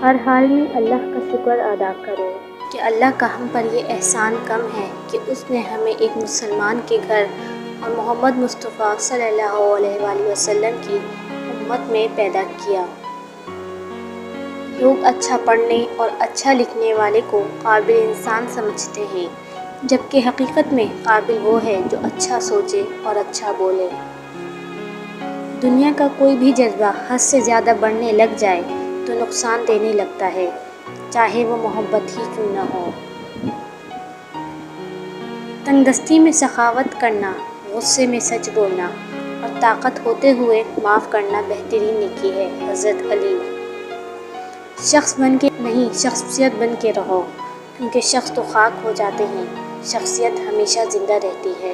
ہر حال میں اللہ کا شکر ادا کرو کہ اللہ کا ہم پر یہ احسان کم ہے کہ اس نے ہمیں ایک مسلمان کے گھر اور محمد مصطفیٰ صلی اللہ علیہ وآلہ وسلم کی امت میں پیدا کیا۔ لوگ اچھا پڑھنے اور اچھا لکھنے والے کو قابل انسان سمجھتے ہیں، جبکہ حقیقت میں قابل وہ ہے جو اچھا سوچے اور اچھا بولے۔ دنیا کا کوئی بھی جذبہ حد سے زیادہ بڑھنے لگ جائے تو نقصان دینے لگتا ہے، چاہے وہ محبت ہی کیوں نہ ہو۔ تنگ دستی میں سخاوت کرنا، غصے میں سچ بولنا اور طاقت ہوتے ہوئے معاف کرنا بہترین نیکی ہے۔ حضرت علی۔ شخص بن کے نہیں، شخصیت بن کے رہو، کیونکہ شخص تو خاک ہو جاتے ہیں، شخصیت ہمیشہ زندہ رہتی ہے۔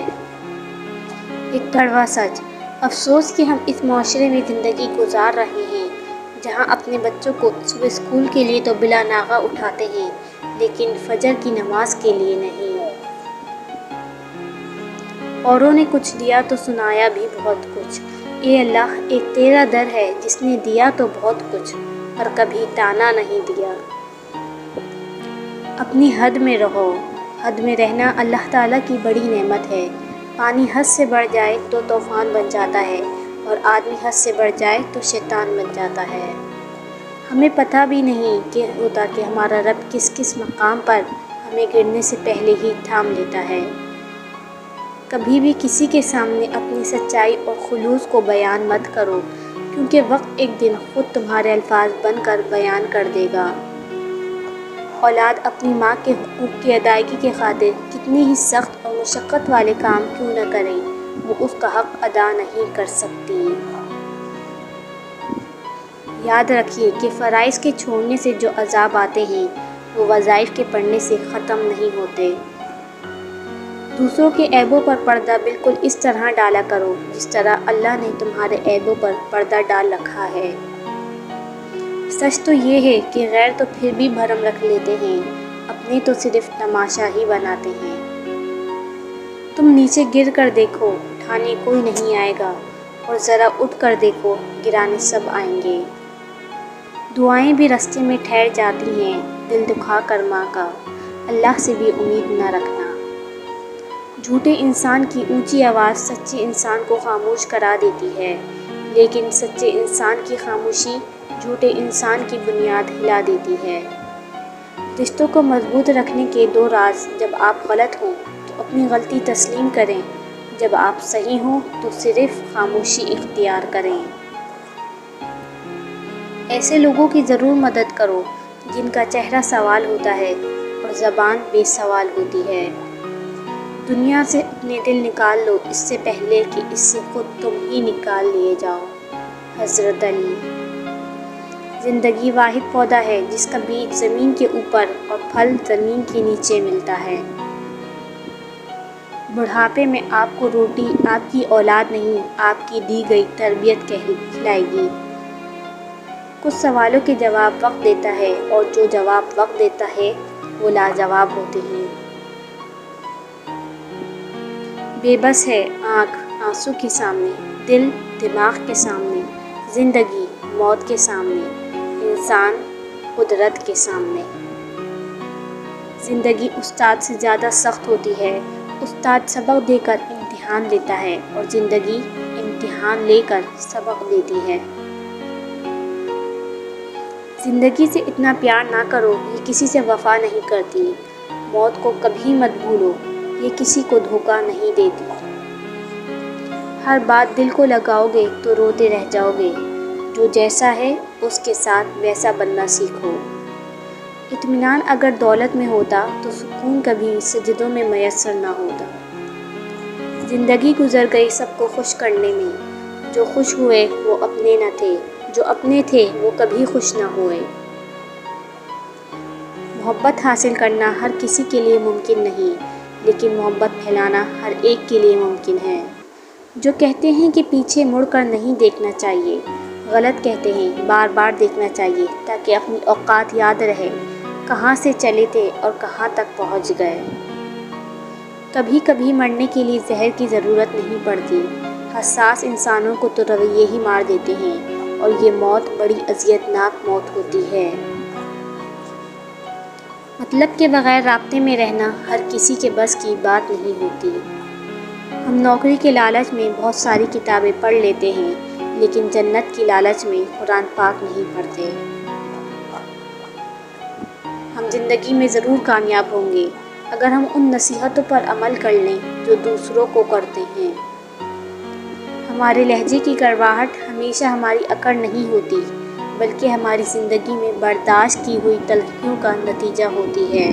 ایک کڑوا سچ۔ افسوس کہ ہم اس معاشرے میں زندگی گزار رہے ہیں جہاں اپنے بچوں کو صبح اسکول کے لیے تو بلا ناغہ اٹھاتے ہیں، لیکن فجر کی نماز کے لیے نہیں۔ اوروں نے کچھ دیا تو سنایا بھی بہت کچھ۔ اے اللہ، ایک تیرا در ہے جس نے دیا تو بہت کچھ پر کبھی تانا نہیں دیا۔ اپنی حد میں رہو۔ حد میں رہنا اللہ تعالیٰ کی بڑی نعمت ہے۔ پانی حد سے بڑھ جائے تو طوفان بن جاتا ہے اور آدمی حد سے بڑھ جائے تو شیطان بن جاتا ہے۔ ہمیں پتہ بھی نہیں ہوتا کہ ہمارا رب کس کس مقام پر ہمیں گرنے سے پہلے ہی تھام لیتا ہے۔ کبھی بھی کسی کے سامنے اپنی سچائی اور خلوص کو بیان مت کرو، کیونکہ وقت ایک دن خود تمہارے الفاظ بن کر بیان کر دے گا۔ اولاد اپنی ماں کے حقوق کی ادائیگی کی خاطر کتنی ہی سخت اور مشقت والے کام کیوں نہ کریں، وہ اس کا حق ادا نہیں کر سکتی۔ یاد رکھیے کہ فرائض کے چھوڑنے سے جو عذاب آتے ہیں وہ وظائف کے پڑھنے سے ختم نہیں ہوتے۔ دوسروں کے عیبوں پر پردہ بالکل اس طرح ڈالا کرو جس طرح اللہ نے تمہارے عیبوں پر پردہ ڈال رکھا ہے۔ سچ تو یہ ہے کہ غیر تو پھر بھی بھرم رکھ لیتے ہیں، اپنے تو صرف تماشا ہی بناتے ہیں۔ تم نیچے گر کر دیکھو، اٹھانے کوئی نہیں آئے گا، اور ذرا اٹھ کر دیکھو، گرانے سب آئیں گے۔ دعائیں بھی رستے میں ٹھہر جاتی ہیں، دل دکھا کر ماں کا، اللہ سے بھی امید نہ رکھنا۔ جھوٹے انسان کی اونچی آواز سچے انسان کو خاموش کرا دیتی ہے، لیکن سچے انسان کی خاموشی جھوٹے انسان کی بنیاد ہلا دیتی ہے۔ رشتوں کو مضبوط رکھنے کے دو راز: جب آپ غلط ہوں تو اپنی غلطی تسلیم کریں، جب آپ صحیح ہوں تو صرف خاموشی اختیار کریں۔ ایسے لوگوں کی ضرور مدد کرو جن کا چہرہ سوال ہوتا ہے اور زبان بے سوال ہوتی ہے۔ دنیا سے اپنے دل نکال لو اس سے پہلے کہ اس سے خود تم ہی نکال لیے جاؤ۔ حضرت علی۔ زندگی واحد پودا ہے جس کا بیج زمین کے اوپر اور پھل زمین کے نیچے ملتا ہے۔ بڑھاپے میں آپ کو روٹی آپ کی اولاد نہیں، آپ کی دی گئی تربیت کھلائے گی۔ کچھ سوالوں کے جواب وقت دیتا ہے اور جو جواب وقت دیتا ہے وہ لاجواب ہوتے ہیں۔ بے بس ہے آنکھ آنسو کے سامنے، دل دماغ کے سامنے، زندگی موت کے سامنے، انسان قدرت کے سامنے۔ زندگی استاد سے زیادہ سخت ہوتی ہے۔ استاد سبق دے کر امتحان لیتا ہے اور زندگی امتحان لے کر سبق دیتی ہے۔ زندگی سے اتنا پیار نہ کرو، یہ کسی سے وفا نہیں کرتی۔ موت کو کبھی مت بھولو، یہ کسی کو دھوکہ نہیں دیتی۔ ہر بات دل کو لگاؤ گے تو روتے رہ جاؤ گے۔ جو جیسا ہے اس کے ساتھ ویسا بننا سیکھو۔ اطمینان اگر دولت میں ہوتا تو سکون کبھی سجدوں میں میسر نہ ہوتا۔ زندگی گزر گئی سب کو خوش کرنے میں، جو خوش ہوئے وہ اپنے نہ تھے، جو اپنے تھے وہ کبھی خوش نہ ہوئے۔ محبت حاصل کرنا ہر کسی کے لیے ممکن نہیں، لیکن محبت پھیلانا ہر ایک کے لیے ممکن ہے۔ جو کہتے ہیں کہ پیچھے مڑ کر نہیں دیکھنا چاہیے، غلط کہتے ہیں، بار بار دیکھنا چاہیے تاکہ اپنی اوقات یاد رہے، کہاں سے چلے تھے اور کہاں تک پہنچ گئے۔ کبھی کبھی مرنے کے لیے زہر کی ضرورت نہیں پڑتی، حساس انسانوں کو تو رویے ہی مار دیتے ہیں، اور یہ موت بڑی اذیت ناک موت ہوتی ہے۔ مطلب کے بغیر رابطے میں رہنا ہر کسی کے بس کی بات نہیں ہوتی۔ ہم نوکری کے لالچ میں بہت ساری کتابیں پڑھ لیتے ہیں، لیکن جنت کی لالچ میں قرآن پاک نہیں پڑھتے۔ ہم زندگی میں ضرور کامیاب ہوں گے اگر ہم ان نصیحتوں پر عمل کر لیں جو دوسروں کو کرتے ہیں۔ ہمارے لہجے کی کڑواہٹ ہمیشہ ہماری اکڑ نہیں ہوتی، بلکہ ہماری زندگی میں برداشت کی ہوئی تلخیوں کا نتیجہ ہوتی ہے۔